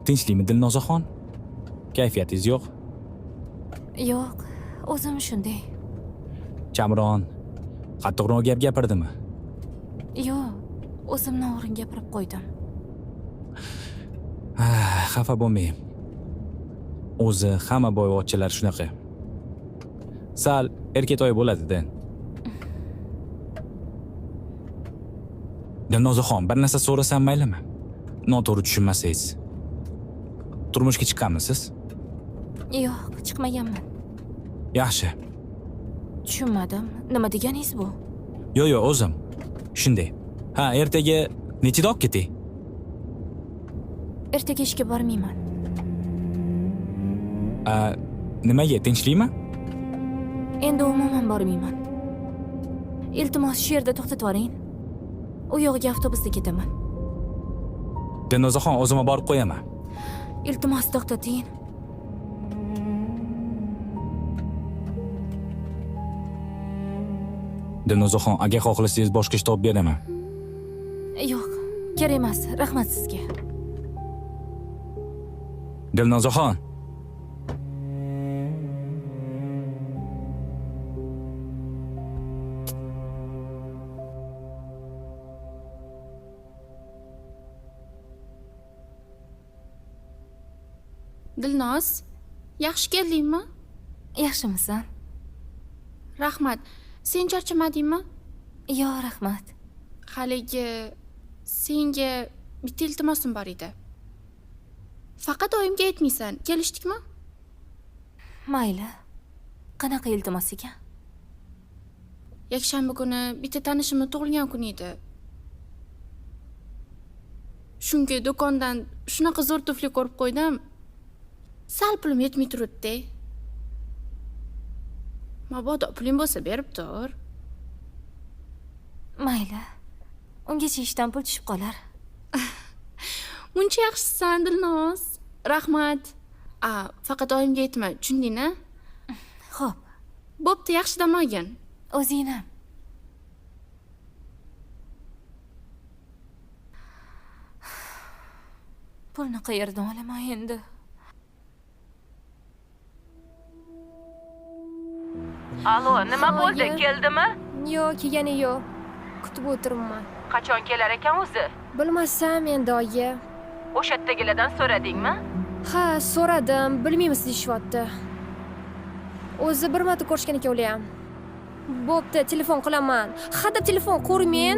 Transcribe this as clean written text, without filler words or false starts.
Tinchlikmi Dilnozaxon? Kayfiyatingiz yo'q? Yo'q, o'zim shunday. Kamron qattiqroq gap gapirdimi? Yo'q, o'zimni o'g'rin gapirib qo'ydim. Xafa bo'lmang. O'zi hamma boyvachchalar shunaqa. Sal erkatoy bo'ladi-da. Dilnozaxon, bir narsa so'rasam maylimi? Noto'g'ri tushunmasangiz. Turmushga chiqqanmisiz? Yo'q, chiqmaganman. Yaxshi. Tushunmadim. Nima deganingiz bu? Yo'q, o'zim. Shunday. Ertaga nechida olib ketay? Ertaga ishga bormayman. Nimaga? Tinchlikmi? Endi umuman bormayman. Iltimos, shu yerda to'xtatib yuboring. U yo'g'iga avtobusda ketaman. Dilnozaxon, o'zim borib qo'yaman. Iltimos, to'xtating. Dilnozaxon, agar xohlasangiz boshqa ish topib beraman. Yo'q, kerak emas. Rahmat sizga. Dilnozaxon. Dilnoz, yaxshi keldingmi? Yaxshimisan? Rahmat. Sen charchamadingmi? Yo'q, rahmat. Haligi senga bitta iltimosim bor edi. Faqat oyimga aytmaysan. Kelishdikmi? Mayli. Qanaqa iltimos ekan? Yakshanba kuni bitta tanishimning tug'ilgan kuni edi. Shunga do'kondan shunaqa zo'r tufli ko'rib qo'ydim. Sal pulim yetmay turibdi. Mabodo puling bo'lsa berib tur. Mayli. Ungacha ishdan pul tushib qolar. Muncha yaxshisan, Dilnoz. Rahmat. Faqat oyimga aytma, tushundingmi? Xo'p. Bo'pti, yaxshi dam olgin. O'zingni. Pulni qayerdan olaman endi? Alo, nima bo'ldi? Keldimi? Yo'q, kelgani yo'q. Kutib o'tiribman. Qachon kelar ekan o'zi? Bilmasam endi oyi. O'sha yerdagilardan so'radingmi? Ha, so'radim. Bilmaymiz deyishyapti. O'zi bir marta ko'rishgan ekan ular ham. Bo'pti, telefon qilaman. Hadda telefon ko'rmang.